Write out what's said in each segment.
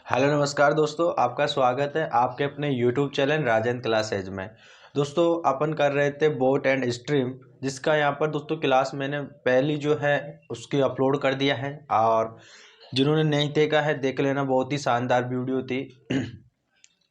Hello नमस्कार दोस्तों, आपका स्वागत है आपके अपने यूट्यूब चैनल राजेंद्र क्लासेज में। दोस्तों अपन कर रहे थे बोट एंड स्ट्रीम, जिसका यहाँ पर दोस्तों क्लास मैंने पहली जो है उसकी अपलोड कर दिया है। और जिन्होंने नहीं देखा है देख लेना, बहुत ही शानदार वीडियो थी।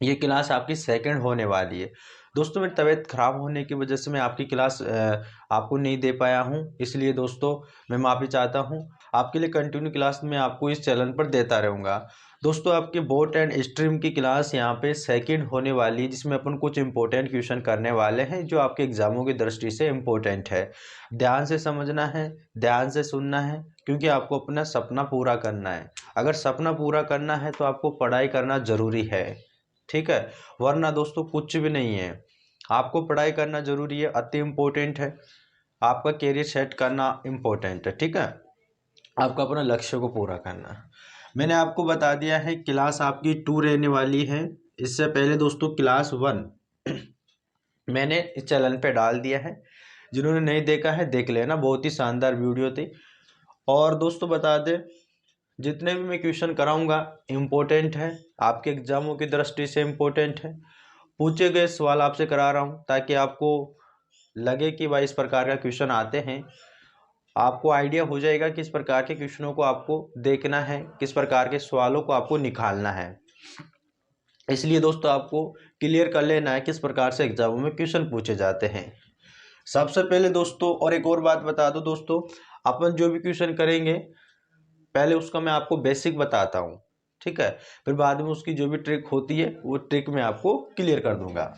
ये क्लास आपकी सेकंड होने वाली है। दोस्तों मेरी तबीयत ख़राब होने की वजह से मैं आपकी क्लास आपको नहीं दे पाया हूँ, इसलिए दोस्तों मैं माफ़ी चाहता हूँ। आपके लिए कंटिन्यू क्लास मैं आपको इस चैनल पर देता रहूँगा। दोस्तों आपके बोट एंड स्ट्रीम की क्लास यहाँ पे सेकंड होने वाली है, जिसमें अपन कुछ इंपॉर्टेंट क्वेश्चन करने वाले हैं जो आपके एग्जामों की दृष्टि से इम्पोर्टेंट है। ध्यान से समझना है, ध्यान से सुनना है, क्योंकि आपको अपना सपना पूरा करना है। अगर सपना पूरा करना है तो आपको पढ़ाई करना ज़रूरी है, ठीक है। वरना दोस्तों कुछ भी नहीं है। आपको पढ़ाई करना जरूरी है, अति इम्पोर्टेंट है। आपका करियर सेट करना इम्पोर्टेंट है, ठीक है। आपको अपना लक्ष्य को पूरा करना है। मैंने आपको बता दिया है क्लास आपकी 2 रहने वाली है। इससे पहले दोस्तों क्लास 1 मैंने इस चैनल पे डाल दिया है। जिन्होंने नहीं देखा है देख लेना, बहुत ही शानदार वीडियो थी। और दोस्तों बता दें, जितने भी मैं क्वेश्चन कराऊंगा इम्पोर्टेंट है, आपके एग्जामों की दृष्टि से इम्पोर्टेंट है। पूछे गए सवाल आपसे करा रहा हूँ ताकि आपको लगे कि भाई इस प्रकार का क्वेश्चन आते हैं। आपको आइडिया हो जाएगा किस प्रकार के क्वेश्चनों को आपको देखना है, किस प्रकार के सवालों को आपको निकालना है। इसलिए दोस्तों आपको क्लियर कर लेना है किस प्रकार से एग्जामों में क्वेश्चन पूछे जाते हैं। सबसे पहले दोस्तों, और एक और बात बता दो दोस्तों, अपन जो भी क्वेश्चन करेंगे पहले उसका मैं आपको बेसिक बताता हूँ, ठीक है। फिर बाद में उसकी जो भी ट्रिक होती है वो ट्रिक मैं आपको क्लियर कर दूंगा।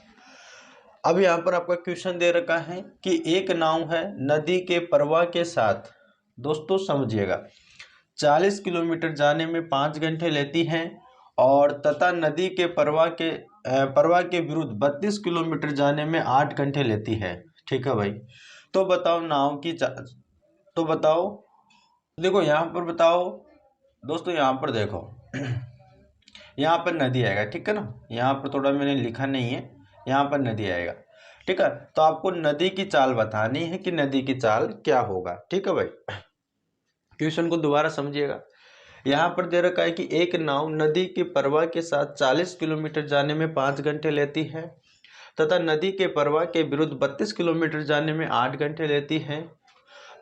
अब यहाँ पर आपका क्वेश्चन दे रखा है कि एक नाव है नदी के प्रवाह के साथ, दोस्तों समझिएगा, 40 किलोमीटर जाने में 5 घंटे लेती है, और तथा नदी के प्रवाह के विरुद्ध 32 किलोमीटर जाने में 8 घंटे लेती है, ठीक है भाई। तो बताओ तो बताओ, देखो यहाँ पर बताओ दोस्तों, यहाँ पर देखो यहाँ पर नदी आएगा, ठीक है ना। यहाँ पर थोड़ा मैंने लिखा नहीं है, यहाँ पर नदी आएगा, ठीक है। तो आपको नदी की चाल बतानी है कि नदी की चाल क्या होगा, ठीक है भाई। क्वेश्चन को दोबारा समझिएगा। यहाँ पर दे रखा है कि एक नाव नदी के प्रवाह के साथ 40 किलोमीटर जाने में 5 घंटे लेती है, तथा नदी के प्रवाह के विरुद्ध 32 किलोमीटर जाने में 8 घंटे लेती है।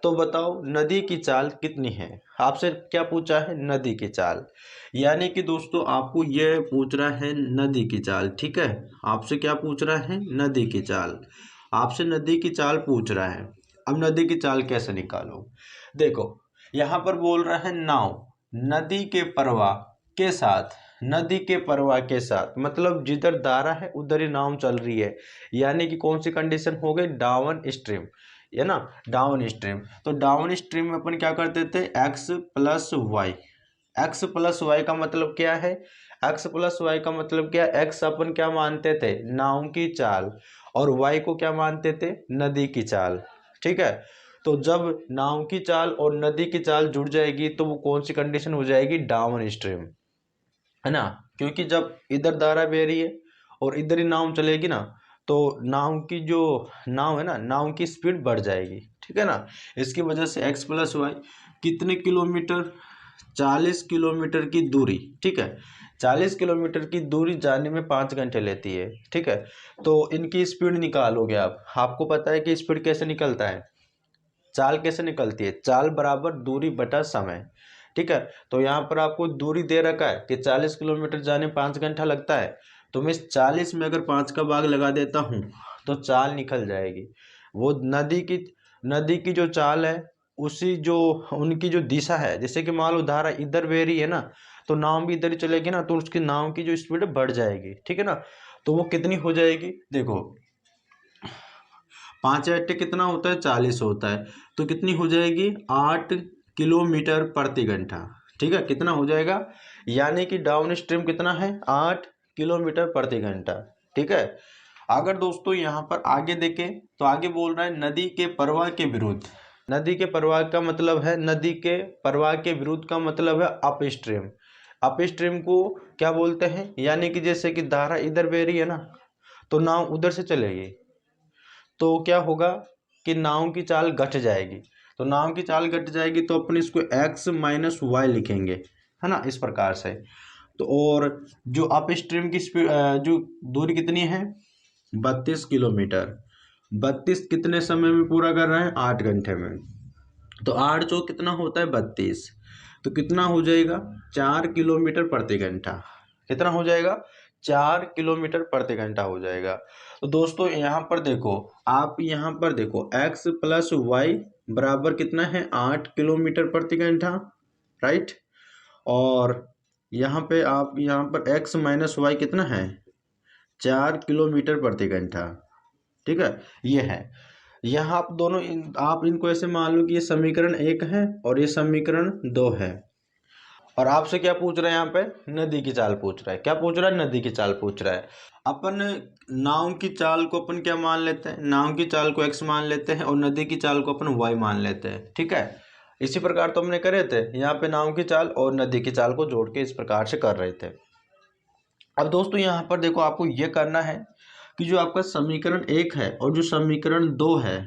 तो बताओ नदी की चाल कितनी है। आपसे क्या पूछा है, नदी की चाल। यानी कि दोस्तों आपको यह पूछ रहा है नदी की चाल, ठीक है। आपसे क्या पूछ रहा है, नदी की चाल। आपसे नदी की चाल पूछ रहा है। अब नदी की चाल कैसे निकालो, देखो यहाँ पर बोल रहा है नाव नदी के प्रवाह के साथ, नदी के प्रवाह के साथ मतलब जिधर धारा है उधर ही नाव चल रही है। यानी कि कौन सी कंडीशन हो गई, डाउन स्ट्रीम, है ना, डाउन स्ट्रीम। तो डाउन स्ट्रीम में अपन क्या करते थे, X plus Y. X plus Y का मतलब क्या है, एक्स प्लस वाई का मतलब क्या, एक्स अपन क्या मानते थे, नाव की चाल, और वाई को क्या मानते थे, नदी की चाल, ठीक है। तो जब नाव की चाल और नदी की चाल जुड़ जाएगी तो वो कौन सी कंडीशन हो जाएगी, डाउन स्ट्रीम, है ना। क्योंकि जब इधर धारा बह रही है और इधर ही नाव चलेगी ना, तो नाव की जो नाव है ना, नाव की स्पीड बढ़ जाएगी, ठीक है ना। इसकी वजह से एक्स प्लस वाई कितने किलोमीटर, 40 किलोमीटर की दूरी, ठीक है। 40 किलोमीटर की दूरी जाने में 5 घंटे लेती है, ठीक है। तो इनकी स्पीड निकालोगे आप, आपको पता है कि स्पीड कैसे निकलता है, चाल कैसे निकलती है, चाल बराबर दूरी बटा समय, ठीक है। तो यहाँ पर आपको दूरी दे रखा है कि 40 किलोमीटर जाने 5 घंटा लगता है। तो मैं इस 40 में अगर 5 का भाग लगा देता हूँ तो चाल निकल जाएगी। वो नदी की जो चाल है, उसी जो उनकी जो दिशा है, जैसे कि मान लो धारा इधर बह रही है ना, तो नाव भी इधर ही चलेगी ना, तो उसकी नाव की जो स्पीड बढ़ जाएगी, ठीक है ना। तो वो कितनी हो जाएगी, देखो 5 कितना होता है, 40 होता है, तो कितनी हो जाएगी, 8 किलोमीटर प्रति घंटा, ठीक है। कितना हो जाएगा, यानी कि डाउन स्ट्रीम कितना है, 8 किलोमीटर प्रति घंटा, ठीक है। अगर दोस्तों यहाँ पर आगे देखें तो आगे बोल रहा है नदी के प्रवाह के विरुद्ध। नदी के प्रवाह का मतलब है, नदी के प्रवाह के विरुद्ध का मतलब है अप स्ट्रीम। अप स्ट्रीम को क्या बोलते हैं, यानी कि जैसे कि धारा इधर बह रही है ना, तो नाव उधर से चलेगी, तो क्या होगा कि नाव की चाल घट जाएगी। तो नाव की चाल घट जाएगी तो अपन इसको x माइनस वाई लिखेंगे, है ना, इस प्रकार से। तो और जो अप स्ट्रीम की स्पीड जो दूरी कितनी है 32 किलोमीटर। 32 कितने समय में पूरा कर रहे हैं 8 घंटे में। तो 8 जो कितना होता है 32, तो कितना हो जाएगा 4 किलोमीटर प्रति घंटा। कितना हो जाएगा 4 किलोमीटर प्रति घंटा हो जाएगा। तो दोस्तों यहाँ पर देखो, आप यहाँ पर देखो x प्लस वाई बराबर कितना है 8 किलोमीटर प्रति घंटा, राइट। और यहाँ पे आप यहाँ पर x माइनस वाई कितना है 4 किलोमीटर प्रति घंटा, ठीक है। ये है, यहाँ आप दोनों आप इनको ऐसे मान लो कि ये समीकरण 1 है और ये समीकरण 2 है। और आपसे क्या पूछ रहा है यहाँ पे नदी की चाल पूछ रहा है। क्या पूछ रहा है नदी की चाल पूछ रहा है। अपन नाव की चाल को अपन क्या मान लेते हैं, नाव की चाल को x मान लेते हैं और नदी की चाल को अपन y मान लेते हैं, ठीक है। इसी प्रकार तो हमने करे थे, यहाँ पे नाव की चाल और नदी की चाल को जोड़ के इस प्रकार से कर रहे थे। अब दोस्तों यहाँ पर देखो, आपको ये करना है कि जो आपका समीकरण 1 है और जो समीकरण 2 है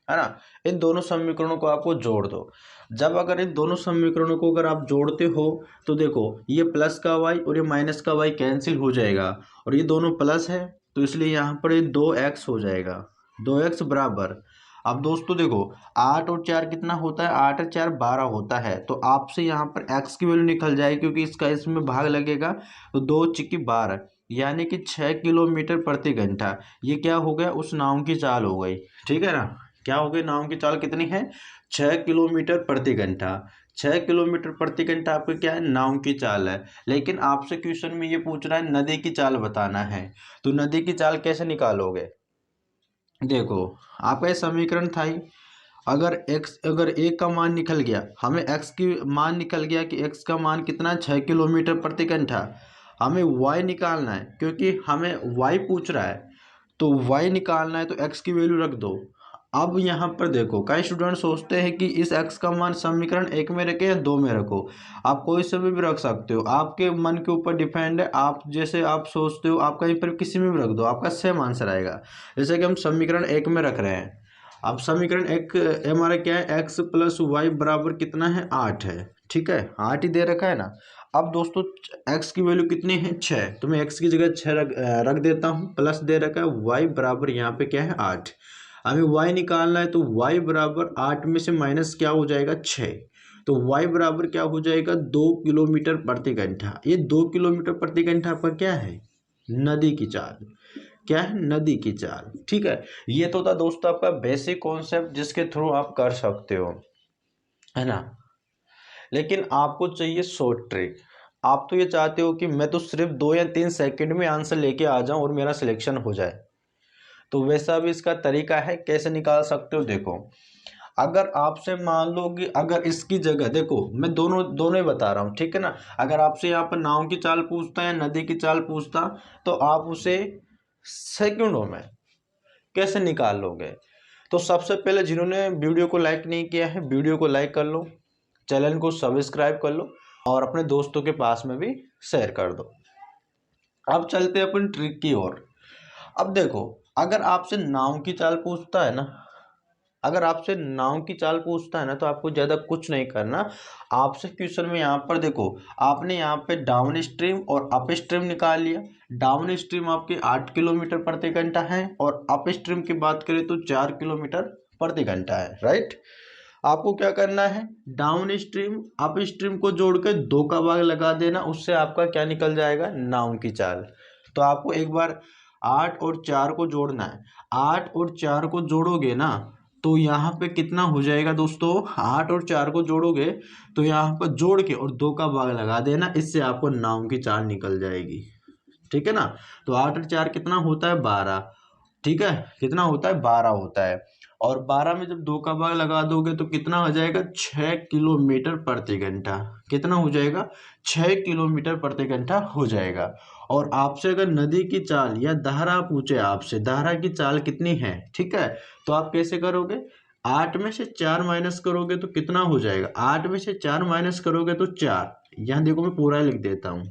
ना, इन दोनों समीकरणों को आपको जोड़ दो। जब अगर इन दोनों समीकरणों को अगर आप जोड़ते हो तो देखो ये प्लस का y और ये माइनस का y कैंसिल हो जाएगा और ये दोनों प्लस है, तो इसलिए यहाँ पर ये 2x हो जाएगा। 2x बराबर, अब दोस्तों देखो 8 और 4 कितना होता है 8 और 4 12 होता है। तो आपसे यहाँ पर x की वैल्यू निकल जाएगी क्योंकि इसका इसमें भाग लगेगा, तो 2 चिक्की 12 यानी कि 6 किलोमीटर प्रति घंटा। ये क्या हो गया उस नाव की चाल हो गई, ठीक है ना। क्या हो गई नाव की चाल कितनी है 6 किलोमीटर प्रति घंटा। 6 किलोमीटर प्रति घंटा आपका क्या है नाव की चाल है। लेकिन आपसे क्वेश्चन में ये पूछ रहा है नदी की चाल बताना है, तो नदी की चाल कैसे निकालोगे। देखो आपका ये समीकरण था ही, अगर एक का मान निकल गया, हमें x की मान निकल गया कि x का मान कितना है 6 किलोमीटर प्रति घंटा। हमें y निकालना है क्योंकि हमें y पूछ रहा है, तो y निकालना है तो x की वैल्यू रख दो। अब यहाँ पर देखो कई स्टूडेंट सोचते हैं कि इस x का मान समीकरण 1 में रखे या 2 में रखो। आप कोई से भी रख सकते हो, आपके मन के ऊपर डिपेंड है। आप जैसे आप सोचते हो आप कहीं पर किसी में भी रख दो, आपका सेम आंसर आएगा। जैसे कि हम समीकरण 1 में रख रहे हैं, अब समीकरण 1 हमारा क्या है x प्लस वाई बराबर कितना है 8 है, ठीक है 8 ही दे रखा है ना। अब दोस्तों x की वैल्यू कितनी है 6, तो मैं x की जगह 6 रख देता हूँ, प्लस दे रखा है y बराबर यहाँ पे क्या है 8। हमें y निकालना है तो y बराबर 8 में से माइनस क्या हो जाएगा 6, तो y बराबर क्या हो जाएगा 2 किलोमीटर प्रति घंटा। ये 2 किलोमीटर प्रति घंटा आपका क्या है नदी की चाल, क्या है नदी की चाल, ठीक है। ये तो था दोस्तों आपका बेसिक कॉन्सेप्ट जिसके थ्रू आप कर सकते हो, है ना। लेकिन आपको चाहिए शॉर्ट ट्रिक। आप तो ये चाहते हो कि मैं तो सिर्फ 2 या 3 सेकंड में आंसर लेके आ जाऊं और मेरा सिलेक्शन हो जाए, तो वैसा भी इसका तरीका है कैसे निकाल सकते हो। देखो अगर आपसे मान लो कि अगर इसकी जगह देखो, मैं दोनों दोनों ही बता रहा हूँ, ठीक है ना। अगर आपसे यहाँ पर नाव की चाल पूछता है नदी की चाल पूछता, तो आप उसे सेकंडों में कैसे निकाल लोगे। तो सबसे पहले जिन्होंने वीडियो को लाइक नहीं किया है वीडियो को लाइक कर लो, चैनल को सब्सक्राइब कर लो और अपने दोस्तों के पास में भी शेयर कर दो। अब चलते हैं अपन ट्रिक की ओर। अब देखो अगर आपसे नाव की चाल पूछता है ना, अगर आपसे नाव की चाल पूछता है ना, तो आपको ज़्यादा कुछ नहीं करना। आपसे क्वेश्चन में यहाँ पर देखो, आपने यहाँ पे डाउन स्ट्रीम और अप स्ट्रीम निकाल लिया। डाउन स्ट्रीम आपके 8 किलोमीटर प्रति घंटा है और अप स्ट्रीम की बात करें तो 4 किलोमीटर प्रति घंटा है, राइट। आपको क्या करना है डाउन स्ट्रीम अप स्ट्रीम को जोड़ के 2 का भाग लगा देना, उससे आपका क्या निकल जाएगा नाव की चाल। तो आपको एक बार 8 और 4 को जोड़ना है, 8 और 4 को जोड़ोगे ना तो यहाँ पे कितना हो जाएगा दोस्तों 8 और 4 को जोड़ोगे तो यहाँ पर जोड़ के और 2 का भाग लगा देना, इससे आपको नाव की चाल निकल जाएगी, ठीक है ना। तो 8 और 4 कितना होता है 12, ठीक है कितना होता है 12 होता है। और 12 में जब 2 का भाग लगा दोगे तो कितना हो जाएगा 6 किलोमीटर प्रति घंटा। कितना हो जाएगा 6 किलोमीटर प्रति घंटा हो जाएगा। और आपसे अगर नदी की चाल या धारा पूछे, आपसे धारा की चाल कितनी है, ठीक है, तो आप कैसे करोगे 8 में से 4 माइनस करोगे तो कितना हो जाएगा 8 में से 4 माइनस करोगे तो 4। यहाँ देखो मैं पूरा लिख देता हूँ,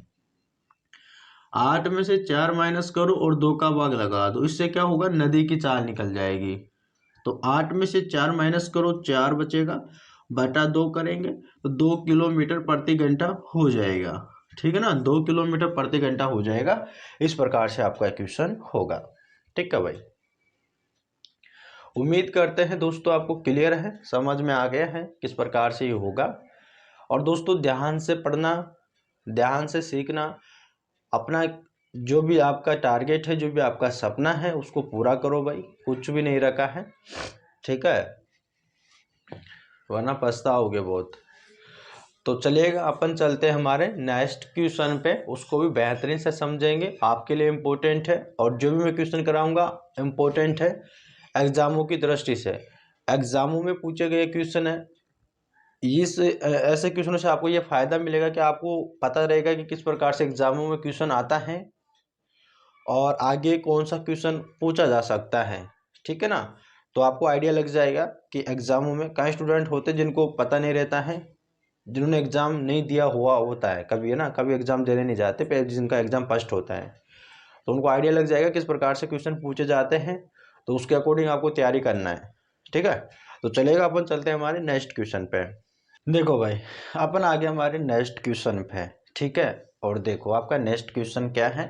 8 में से 4 माइनस करो और 2 का भाग लगा दो, इससे क्या होगा नदी की चाल निकल जाएगी। तो 8 में से 4 माइनस करो 4 बचेगा, बटा 2 करेंगे तो 2 किलोमीटर प्रति घंटा हो जाएगा, ठीक है ना, 2 किलोमीटर प्रति घंटा हो जाएगा। इस प्रकार से आपका इक्वेशन होगा। ठीक है भाई, उम्मीद करते हैं दोस्तों आपको क्लियर है, समझ में आ गया है किस प्रकार से ये होगा। और दोस्तों ध्यान से पढ़ना, ध्यान से सीखना, अपना जो भी आपका टारगेट है, जो भी आपका सपना है उसको पूरा करो भाई, कुछ भी नहीं रखा है। ठीक है, वरना पछताओगे बहुत। तो चलिएगा अपन चलते हैं हमारे नेक्स्ट क्वेश्चन पे, उसको भी बेहतरीन से समझेंगे, आपके लिए इम्पोर्टेंट है और जो भी मैं क्वेश्चन कराऊंगा इम्पोर्टेंट है एग्जामों की दृष्टि से। एग्जामों में पूछे गए क्वेश्चन है, इस ऐसे क्वेश्चनों से आपको ये फायदा मिलेगा कि आपको पता रहेगा कि किस प्रकार से एग्जामों में क्वेश्चन आता है और आगे कौन सा क्वेश्चन पूछा जा सकता है। ठीक है ना, तो आपको आइडिया लग जाएगा कि एग्जामों में कई स्टूडेंट होते हैं जिनको पता नहीं रहता है, जिन्होंने एग्जाम नहीं दिया हुआ होता है कभी, है ना, कभी एग्जाम देने नहीं जाते पे, जिनका एग्जाम फर्स्ट होता है, तो उनको आइडिया लग जाएगा किस प्रकार से क्वेश्चन पूछे जाते हैं, तो उसके अकॉर्डिंग आपको तैयारी करना है। ठीक है, तो चलेगा अपन चलते हैं हमारे नेक्स्ट क्वेश्चन पे। देखो भाई, अपन आगे हमारे नेक्स्ट क्वेश्चन पे। ठीक है, और देखो आपका नेक्स्ट क्वेश्चन क्या है।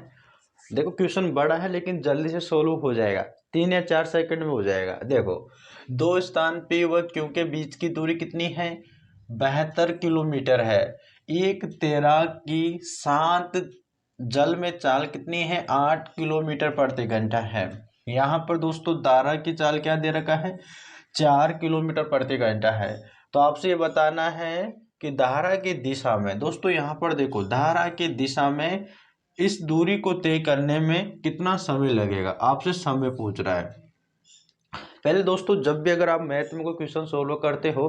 देखो क्वेश्चन बड़ा है लेकिन जल्दी से सोल्व हो जाएगा, 3 या 4 सेकंड में हो जाएगा। देखो, दो स्थान P व Q के बीच की दूरी कितनी है, 72 किलोमीटर है। एक तैराक की शांत जल में चाल कितनी है, 8 किलोमीटर प्रति घंटा है। यहाँ पर दोस्तों धारा की चाल क्या दे रखा है, 4 किलोमीटर प्रति घंटा है। तो आपसे ये बताना है कि धारा की दिशा में, दोस्तों यहाँ पर देखो धारा की दिशा में इस दूरी को तय करने में कितना समय लगेगा, आपसे समय पूछ रहा है। पहले दोस्तों जब भी अगर आप मैथ में कोई क्वेश्चन सोल्व करते हो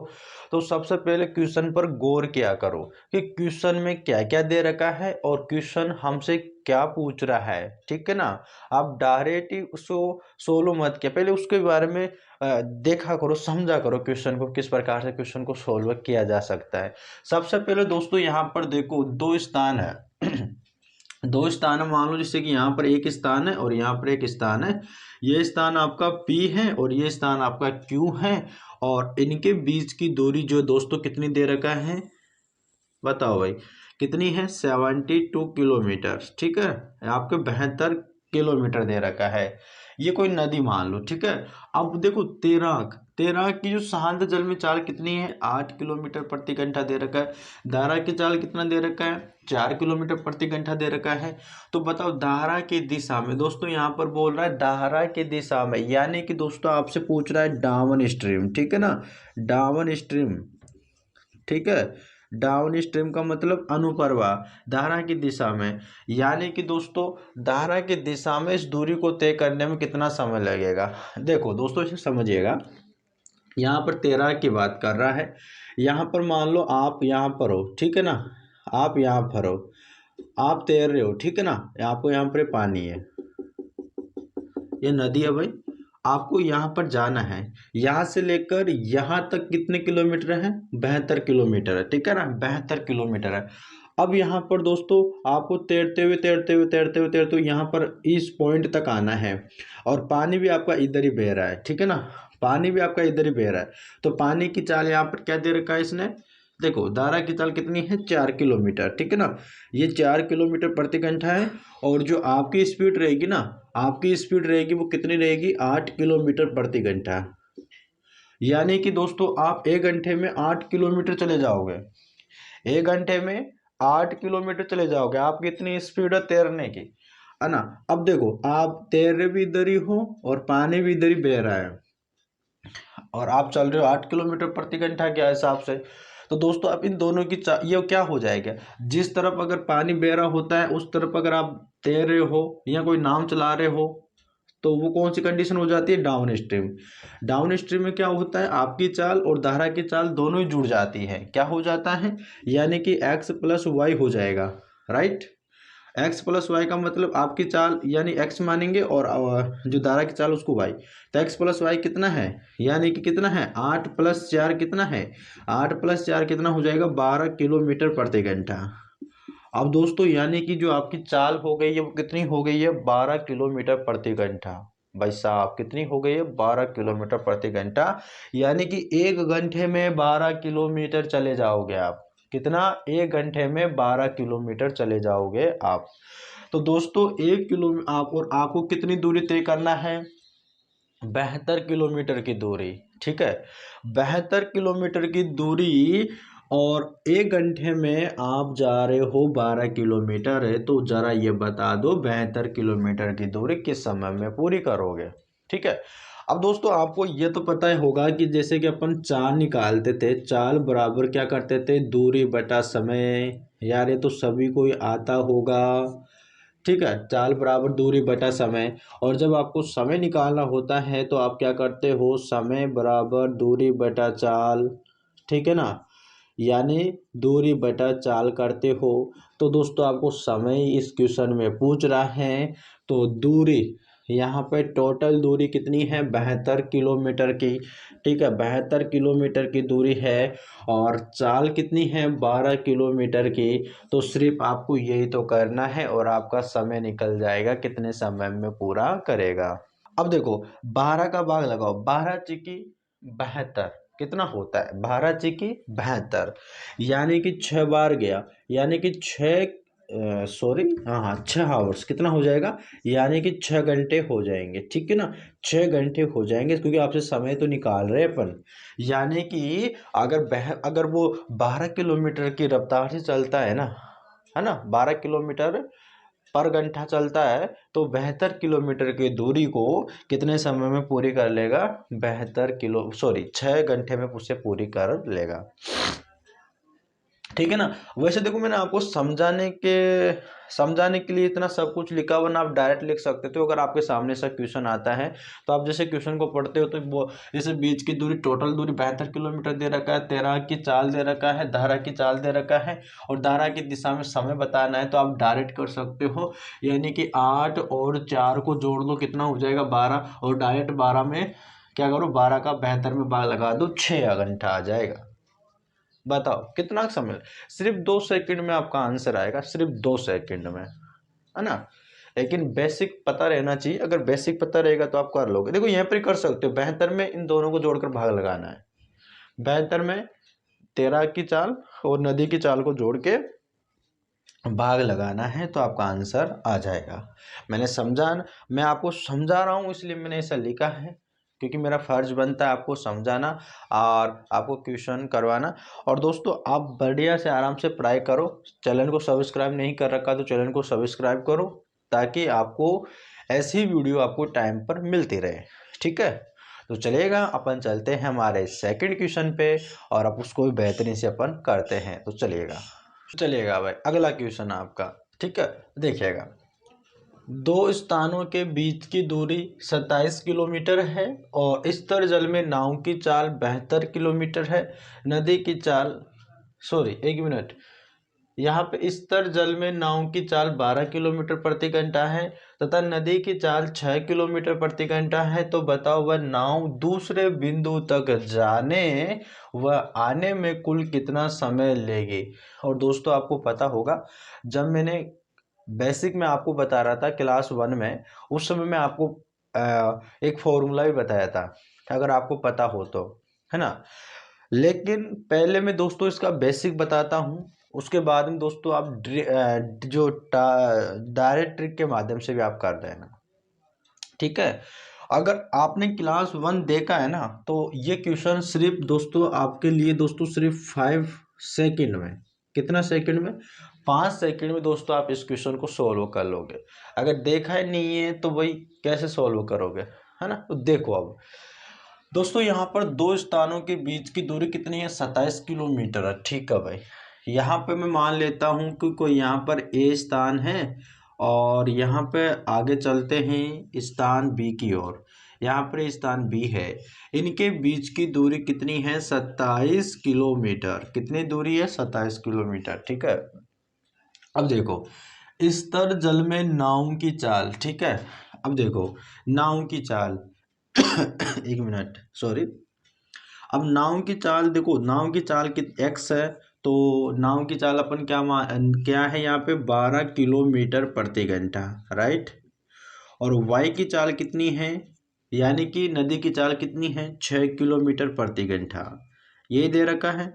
तो सबसे पहले क्वेश्चन पर गौर किया करो कि क्वेश्चन में क्या क्या दे रखा है और क्वेश्चन हमसे क्या पूछ रहा है। ठीक है ना, आप डायरेक्ट ही उसको सोल्व मत किया, पहले उसके बारे में देखा करो, समझा करो क्वेश्चन को, किस प्रकार से क्वेश्चन को सोल्व किया जा सकता है। सबसे पहले दोस्तों यहाँ पर देखो दो स्थान है दो स्थान मान लो, जैसे कि यहाँ पर एक स्थान है और यहाँ पर एक स्थान है, ये स्थान आपका P है और ये स्थान आपका Q है, और इनके बीच की दूरी जो दोस्तों कितनी दे रखा है, बताओ भाई कितनी है, 72 किलोमीटर। ठीक है, आपके 72 किलोमीटर दे रखा है। ये कोई नदी मान लो। ठीक है, अब देखो तैराक तैराक की जो शांत जल में चाल कितनी है, 8 किलोमीटर प्रति घंटा दे रखा है। धारा की चाल कितना दे रखा है, 4 किलोमीटर प्रति घंटा दे रखा है। तो बताओ धारा की दिशा में, दोस्तों यहाँ पर बोल रहा है धारा की दिशा में, यानी कि दोस्तों आपसे पूछ रहा है डाउन स्ट्रीम। ठीक है ना, डाउन स्ट्रीम। ठीक है, डाउन स्ट्रीम का मतलब अनुप्रवाह, धारा की दिशा में, यानी कि दोस्तों धारा की दिशा में इस दूरी को तय करने में कितना समय लगेगा। देखो दोस्तों इसे समझिएगा, यहाँ पर तैराक की बात कर रहा है, यहाँ पर मान लो आप यहाँ पर हो। ठीक है ना, आप यहाँ पर हो, आप तैर रहे हो। ठीक है ना, आपको यहाँ पर पानी है, ये नदी है भाई, आपको यहाँ पर जाना है, यहाँ से लेकर यहाँ तक कितने किलोमीटर है, 72 किलोमीटर है। ठीक है ना, 72 किलोमीटर है। अब यहाँ पर दोस्तों आपको तैरते हुए तैरते हुए तैरते हुए तैरते हुए यहाँ पर इस पॉइंट तक आना है, और पानी भी आपका इधर ही बह रहा है। ठीक है ना, पानी भी आपका इधर ही बह रहा है। तो पानी की चाल यहाँ पर क्या दे रखा है इसने, देखो धारा की चाल कितनी है, 4 किलोमीटर। ठीक है ना, ये 4 किलोमीटर प्रति घंटा है, और जो आपकी स्पीड रहेगी ना, आपकी स्पीड रहेगी वो कितनी रहेगी, 8 किलोमीटर प्रति घंटा। यानी कि दोस्तों आप 1 घंटे में 8 किलोमीटर चले जाओगे, 1 घंटे में 8 किलोमीटर चले जाओगे। आपकी इतनी स्पीड है तैरने की, है ना। अब देखो आप तैर रहे भी इधर ही हो और पानी भी इधर ही बह रहा है, और आप चल रहे हो 8 किलोमीटर प्रति घंटा के हिसाब से। तो दोस्तों अब इन दोनों की ये क्या हो जाएगा, जिस तरफ अगर पानी बह रहा होता है उस तरफ अगर आप तैर रहे हो या कोई नाव चला रहे हो, तो वो कौन सी कंडीशन हो जाती है, डाउन स्ट्रीम। डाउन स्ट्रीम में क्या होता है, आपकी चाल और धारा की चाल दोनों ही जुड़ जाती है। क्या हो जाता है, यानी कि x प्लस वाई हो जाएगा, राइट। x प्लस वाई का मतलब आपकी चाल यानी x मानेंगे और जो धारा की चाल उसको y। तो x प्लस वाई कितना है, यानी कि कितना है, 8 प्लस 4 कितना है, 8 प्लस 4 कितना हो जाएगा, 12 किलोमीटर प्रति घंटा। अब दोस्तों यानी कि जो आपकी चाल हो गई है वो कितनी हो गई है, 12 किलोमीटर प्रति घंटा। भाई साहब कितनी हो गई है, 12 किलोमीटर प्रति घंटा, यानी कि 1 घंटे में 12 किलोमीटर चले जाओगे आप। कितना? 1 घंटे में 12 किलोमीटर चले जाओगे आप। तो दोस्तों 1 किलो आप और आपको कितनी दूरी तय करना है? 72 किलोमीटर की दूरी। ठीक है, 72 किलोमीटर की दूरी और 1 घंटे में आप जा रहे हो 12 किलोमीटर है, तो जरा ये बता दो 72 किलोमीटर की दूरी किस समय में पूरी करोगे? ठीक है, अब दोस्तों आपको ये तो पता ही होगा कि जैसे कि अपन चाल निकालते थे, चाल बराबर क्या करते थे? दूरी बटा समय। यार ये तो सभी को ही आता होगा। ठीक है, चाल बराबर दूरी बटा समय। और जब आपको समय निकालना होता है तो आप क्या करते हो? समय बराबर दूरी बटा चाल। ठीक है ना, यानी दूरी बटा चाल करते हो। तो दोस्तों आपको समय इस क्वेश्चन में पूछ रहा है, तो दूरी यहाँ पे टोटल दूरी कितनी है? 72 किलोमीटर की। ठीक है, 72 किलोमीटर की दूरी है और चाल कितनी है? 12 किलोमीटर की। तो सिर्फ आपको यही तो करना है और आपका समय निकल जाएगा, कितने समय में पूरा करेगा। अब देखो 12 का भाग लगाओ, 12 चिकी 72 कितना होता है? 12 चिकी 72, यानी कि 6 बार गया, यानी कि 6 आवर्स कितना हो जाएगा? यानी कि 6 घंटे हो जाएंगे। ठीक है ना, 6 घंटे हो जाएंगे क्योंकि आपसे समय तो निकाल रहे हैं अपन। यानी कि अगर वो 12 किलोमीटर की रफ्तार से चलता है ना, 12 किलोमीटर पर घंटा चलता है, तो 72 किलोमीटर की दूरी को कितने समय में पूरी कर लेगा? 6 घंटे में उसे पूरी कर लेगा। ठीक है ना। वैसे देखो मैंने आपको समझाने के लिए इतना सब कुछ लिखा, वरना आप डायरेक्ट लिख सकते थे। अगर आपके सामने से क्वेश्चन आता है तो आप जैसे क्वेश्चन को पढ़ते हो तो वो जैसे बीच की दूरी, टोटल दूरी 72 किलोमीटर दे रखा है, 13 की चाल दे रखा है, धारा की चाल दे रखा है और धारा की दिशा में समय बताना है, तो आप डायरेक्ट कर सकते हो। यानी कि 8 और 4 को जोड़ दो, कितना हो जाएगा? 12। और डायरेक्ट 12 में क्या करो? 12 का 72 में भाग लगा दो, 6 घंटा आ जाएगा। बताओ कितना समय? सिर्फ 2 सेकंड में आपका आंसर आएगा, सिर्फ 2 सेकंड में, है ना। लेकिन बेसिक पता रहना चाहिए। अगर बेसिक पता रहेगा तो आप कर लोगे। देखो यहाँ पर कर सकते हो, 72 में इन दोनों को जोड़कर भाग लगाना है। 72 में 13 की चाल और नदी की चाल को जोड़ के भाग लगाना है, तो आपका आंसर आ जाएगा। मैं आपको समझा रहा हूँ, इसलिए मैंने ऐसा लिखा है, क्योंकि मेरा फर्ज बनता है आपको समझाना और आपको क्वेश्चन करवाना। और दोस्तों आप बढ़िया से आराम से पढ़ाई करो। चैनल को सब्सक्राइब नहीं कर रखा तो चैनल को सब्सक्राइब करो, ताकि आपको ऐसी वीडियो आपको टाइम पर मिलती रहे। ठीक है, तो चलिएगा अपन चलते हैं हमारे सेकंड क्वेश्चन पे और अब उसको भी बेहतरीन से अपन करते हैं। तो चलिएगा भाई, अगला क्वेश्चन आपका। ठीक है, देखिएगा, दो स्थानों के बीच की दूरी 27 किलोमीटर है और स्तर जल में नाव की चाल 72 किलोमीटर है। नदी की चाल, सॉरी एक मिनट, यहाँ पे स्तर जल में नाव की चाल 12 किलोमीटर प्रति घंटा है तथा नदी की चाल 6 किलोमीटर प्रति घंटा है। तो बताओ वह नाव दूसरे बिंदु तक जाने व आने में कुल कितना समय लेगी? और दोस्तों आपको पता होगा, जब मैंने बेसिक में आपको बता रहा था क्लास 1 में, उस समय मैं आपको एक फॉर्मूला भी बताया था, अगर आपको पता हो तो, है ना। लेकिन पहले मैं दोस्तों इसका बेसिक बताता हूँ, उसके बाद में दोस्तों आप जो डायरेक्ट ट्रिक के माध्यम से भी आप कर देना। ठीक है, अगर आपने क्लास 1 देखा है ना, तो ये क्वेश्चन सिर्फ दोस्तों आपके लिए दोस्तों सिर्फ 5 सेकंड में, कितना सेकंड में? 5 सेकंड में दोस्तों आप इस क्वेश्चन को सोल्व कर लोगे। अगर देखा ही नहीं है तो भाई कैसे सोल्व करोगे, है ना। तो देखो अब दोस्तों, यहाँ पर दो स्थानों के बीच की दूरी कितनी है? 27 किलोमीटर है। ठीक है भाई, यहाँ पे मैं मान लेता हूँ कि कोई यहाँ पर ए स्थान है और यहाँ पे आगे चलते हैं स्थान बी की ओर, यहाँ पर स्थान बी है। इनके बीच की दूरी कितनी है? 27 किलोमीटर। कितनी दूरी है? 27 किलोमीटर। ठीक है, अब देखो स्तर जल में नाव की चाल। ठीक है, अब देखो नाव की चाल एक मिनट, सॉरी। अब नाव की चाल देखो, नाव की चाल की एक्स है, तो नाव की चाल अपन क्या है यहाँ पे? 12 किलोमीटर प्रति घंटा, राइट। और वाई की चाल कितनी है? यानी कि नदी की चाल कितनी है? 6 किलोमीटर प्रति घंटा, ये दे रखा है।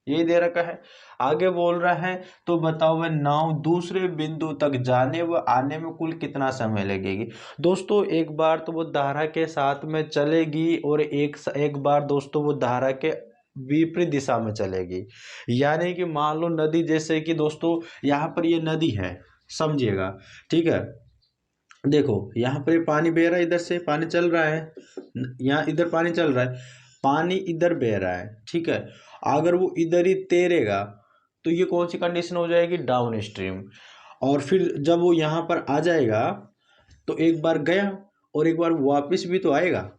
ये दे रखा है। आगे बोल रहा है तो बताओ वह नाव दूसरे बिंदु तक जाने व आने में कुल कितना समय लगेगी। दोस्तों एक बार तो वो धारा के साथ में चलेगी और एक बार दोस्तों वो धारा के विपरीत दिशा में चलेगी। यानी कि मान लो नदी, जैसे कि दोस्तों यहाँ पर ये नदी है, समझिएगा, ठीक है। देखो यहाँ पर ये पानी बह रहा है, इधर से पानी चल रहा है, यहाँ इधर पानी चल रहा है, पानी इधर बह रहा है, ठीक है। अगर वो इधर ही तैरेगा तो ये कौन सी कंडीशन हो जाएगी, डाउन स्ट्रीम। और फिर जब वो यहाँ पर आ जाएगा तो एक बार गया और एक बार वापस भी तो आएगा,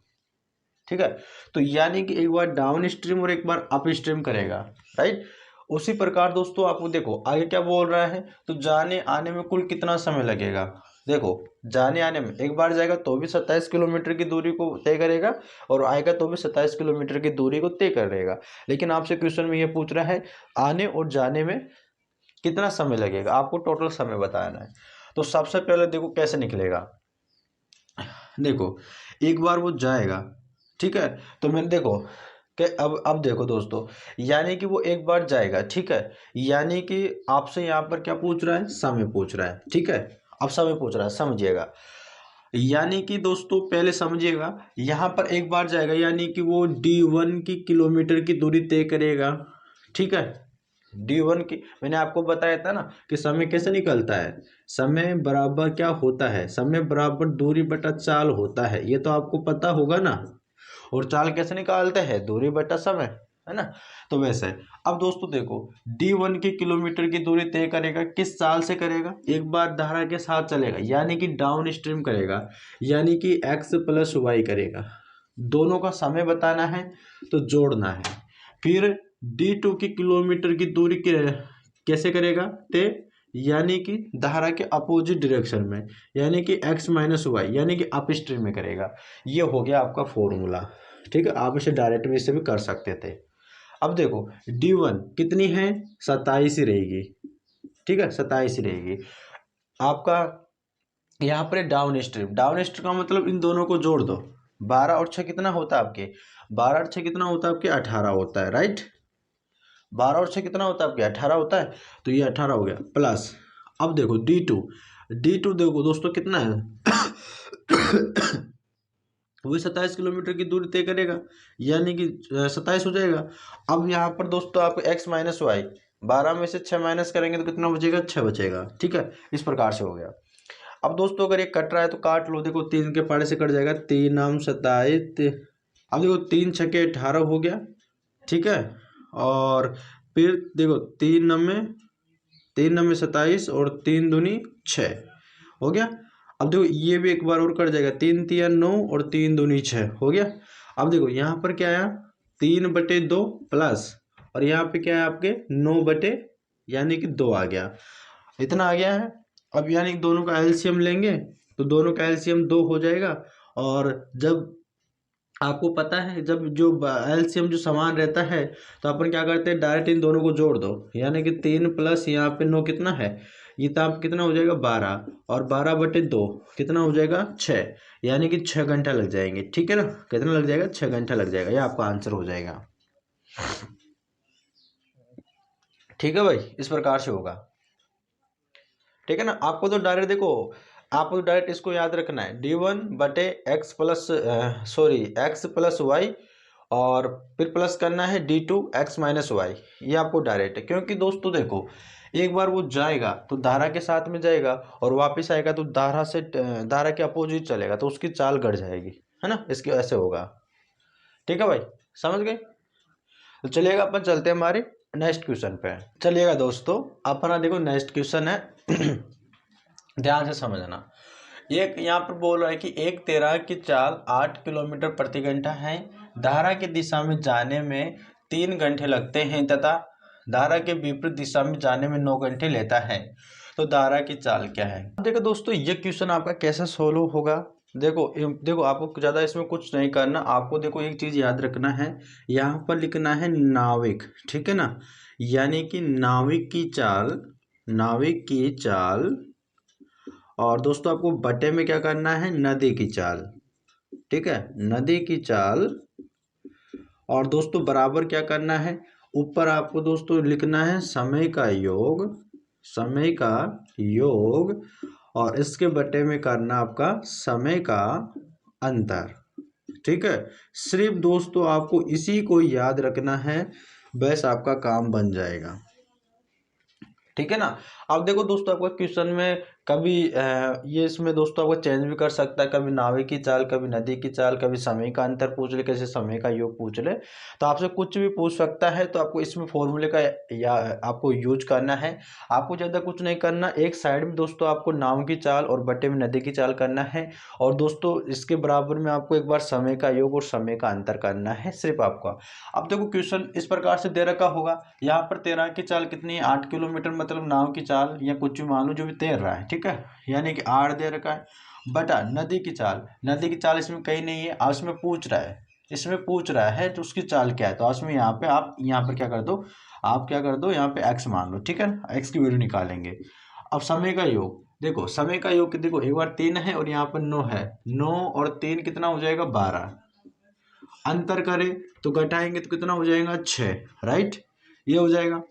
ठीक है। तो यानी कि एक बार डाउन स्ट्रीम और एक बार अप स्ट्रीम करेगा, राइट। उसी प्रकार दोस्तों आपको देखो आगे क्या बोल रहा है, तो जाने आने में कुल कितना समय लगेगा। देखो जाने आने में एक बार जाएगा तो भी 27 किलोमीटर की दूरी को तय करेगा और आएगा तो भी 27 किलोमीटर की दूरी को तय करेगा। लेकिन आपसे क्वेश्चन में ये पूछ रहा है आने और जाने में कितना समय लगेगा, आपको टोटल समय बताना है। तो सबसे पहले देखो कैसे निकलेगा। देखो एक बार वो जाएगा, ठीक है, तो मैंने देखो कि अब देखो दोस्तों, यानी कि वो एक बार जाएगा, ठीक है। यानी कि आपसे यहाँ पर क्या पूछ रहा है, समय पूछ रहा है, ठीक है। अब समय पूछ रहा है, समझिएगा। यानी कि दोस्तों पहले समझिएगा, यहाँ पर एक बार जाएगा यानी कि वो D1 की किलोमीटर की दूरी तय करेगा, ठीक है। D1 की मैंने आपको बताया था ना कि समय कैसे निकलता है, समय बराबर क्या होता है, समय बराबर दूरी बटा चाल होता है, ये तो आपको पता होगा ना। और चाल कैसे निकालते हैं, दूरी बटा समय, है ना। तो वैसे अब दोस्तों देखो D1 की किलोमीटर की दूरी तय करेगा, किस चाल से करेगा, एक बार धारा के साथ चलेगा यानी कि डाउन स्ट्रीम करेगा, यानी कि x प्लस वाई करेगा। दोनों का समय बताना है तो जोड़ना है। फिर D2 की किलोमीटर की दूरी कैसे करेगा तय, यानी कि धारा के अपोजिट डायरेक्शन में, यानी कि x माइनस वाई, यानी कि अप स्ट्रीम में करेगा। ये हो गया आपका फॉर्मूला, ठीक है। आप इसे डायरेक्ट वे से भी कर सकते थे। अब देखो D1 कितनी है, 27 ही रहेगी, ठीक है, 27 ही रहेगी आपका। यहाँ पर डाउन स्ट्रीम, डाउन स्ट्रीम का मतलब इन दोनों को जोड़ दो, 12 और 6 कितना होता है आपके, 12 और 6 कितना होता है आपके, 18 होता है, राइट। 12 और 6 कितना होता है आपके, 18 होता है। तो ये 18 हो गया प्लस। अब देखो D2 देखो दोस्तों कितना है वही 27 किलोमीटर की दूरी तय करेगा, यानी कि 27 हो जाएगा। अब यहाँ पर दोस्तों आपको x माइनस वाई, 12 में से 6 माइनस करेंगे तो कितना बचेगा, 6 बचेगा, ठीक है। इस प्रकार से हो गया। अब दोस्तों अगर ये कट रहा है तो काट लो, देखो 3 के पाड़े से कट जाएगा, 3 नाम 27। अब देखो 3 छके 18 हो गया, ठीक है। और फिर देखो 3 नम में 27 और 3 दूनी 6 हो गया। अब देखो ये भी एक बार और कट जाएगा, 3 तिया 9 और 3 दूनी 6 हो गया। अब देखो यहाँ पर क्या आया, 3/2 प्लस, और यहाँ पे क्या है आपके 9 यानी कि 2 आ गया, इतना आ गया है। अब यानी कि दोनों का एलसीएम लेंगे तो दोनों का एलसीएम 2 हो जाएगा। और जब आपको पता है जब जो एलसीएम जो समान रहता है तो अपन क्या करते हैं, डायरेक्ट इन दोनों को जोड़ दो, यानी कि 3 प्लस यहाँ पे 9 कितना है, ये तो आप कितना हो जाएगा 12, और 12/2 कितना हो जाएगा 6, यानी कि 6 घंटा लग जाएंगे, ठीक है ना। कितना लग जाएगा, 6 घंटा लग जाएगा, ये आपका आंसर हो जाएगा, ठीक है भाई। इस प्रकार से होगा, ठीक है ना। आपको तो डायरेक्ट देखो, आपको तो डायरेक्ट इसको याद रखना है, x प्लस वाई, और फिर प्लस करना है D2 x माइनस वाई। ये आपको डायरेक्ट है, क्योंकि दोस्तों देखो एक बार वो जाएगा तो धारा के साथ में जाएगा और वापस आएगा तो धारा के अपोजिट चलेगा तो उसकी चाल गड़ जाएगी, है ना। इसके ऐसे होगा, ठीक है भाई, समझ गए। तो चलिएगा अपन चलते हैं हमारे नेक्स्ट क्वेश्चन पे। चलिएगा दोस्तों अपना देखो नेक्स्ट क्वेश्चन है ध्यान से समझना। एक यहाँ पर बोल रहा है कि एक तैराक की चाल 8 किलोमीटर प्रति घंटा है, धारा की दिशा में जाने में 3 घंटे लगते हैं तथा धारा के विपरीत दिशा में जाने में 9 घंटे लेता है, तो धारा की चाल क्या है। देखो दोस्तों ये क्वेश्चन आपका कैसे सोल्व होगा। देखो आपको ज़्यादा इसमें कुछ नहीं करना, आपको देखो एक चीज़ याद रखना है, यहाँ पर लिखना है नाविक, ठीक है ना। यानी कि नाविक की चाल, और दोस्तों आपको बटे में क्या करना है, नदी की चाल, ठीक है, नदी की चाल। और दोस्तों बराबर क्या करना है, ऊपर आपको दोस्तों लिखना है समय का योग, समय का योग, और इसके बटे में करना आपका समय का अंतर। ठीक है, सिर्फ दोस्तों आपको इसी को याद रखना है, बस आपका काम बन जाएगा। ठीक है ना। अब देखो दोस्तों, आपका क्वेश्चन में कभी ये इसमें दोस्तों आपको चेंज भी कर सकता है, कभी नावे की चाल, कभी नदी की चाल, कभी समय का अंतर पूछ ले, कैसे समय का योग पूछ ले, तो आपसे कुछ भी पूछ सकता है। तो आपको इसमें फॉर्मूले का या आपको यूज करना है। आपको ज़्यादा कुछ नहीं करना, एक साइड में दोस्तों आपको नाव की चाल और बटे में नदी की चाल करना है, और दोस्तों इसके बराबर में आपको एक बार समय का योग और समय का अंतर करना है सिर्फ आपका। अब देखो क्वेश्चन इस प्रकार से दे रखा होगा, यहाँ पर तैराक की चाल कितनी है, 8 किलोमीटर, मतलब नाव की चाल या कुछ भी मान लो जो भी तैर रहा है, ठीक है, यानी कि 8 दे रखा है, बटा नदी की चाल। नदी की चाल इसमें कहीं नहीं है, अब इसमें पूछ रहा है, इसमें पूछ रहा है तो उसकी चाल क्या है, तो इसमें यहाँ पे आप यहाँ पर क्या कर दो, आप क्या कर दो, यहाँ पे एक्स मान लो, ठीक है, एक्स की वैल्यू निकालेंगे। अब समय का योग देखो, समय का योग देखो, एक बार 3 है और यहाँ पर 9 है, 9 और 3 कितना हो जाएगा, 12। अंतर करें तो घटाएंगे तो कितना हो जाएगा, 6, राइट, ये हो जाएगा।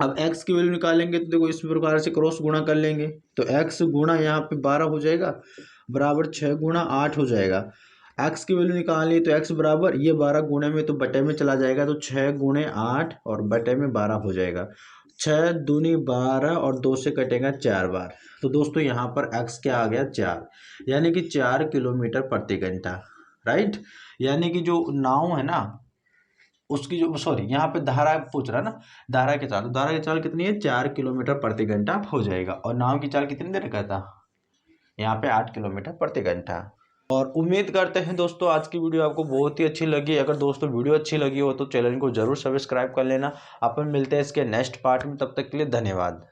अब x की वैल्यू निकालेंगे तो देखो इस प्रकार से क्रॉस गुणा कर लेंगे, तो x गुणा यहाँ पे 12 हो जाएगा, बराबर 6 गुणा 8 हो जाएगा। x की वैल्यू निकालनी तो x बराबर ये 12 गुणे में तो बटे में चला जाएगा, तो 6 गुणे 8 और बटे में 12 हो जाएगा। 6 दूनी 12 और 2 से कटेगा 4 बार, तो दोस्तों यहाँ पर x क्या आ गया, 4, यानी कि 4 किलोमीटर प्रति घंटा, राइट। यानी कि जो नाव है ना उसकी जो, सॉरी यहाँ पे धारा पूछ रहा है ना, धारा की चाल, तो धारा की चाल कितनी है, 4 किलोमीटर प्रति घंटा हो जाएगा, और नाव की चाल कितनी देर का था, यहाँ पे 8 किलोमीटर प्रति घंटा। और उम्मीद करते हैं दोस्तों आज की वीडियो आपको बहुत ही अच्छी लगी। अगर दोस्तों वीडियो अच्छी लगी हो तो चैनल को जरूर सब्सक्राइब कर लेना। अपन मिलते हैं इसके नेक्स्ट पार्ट में, तब तक के लिए धन्यवाद।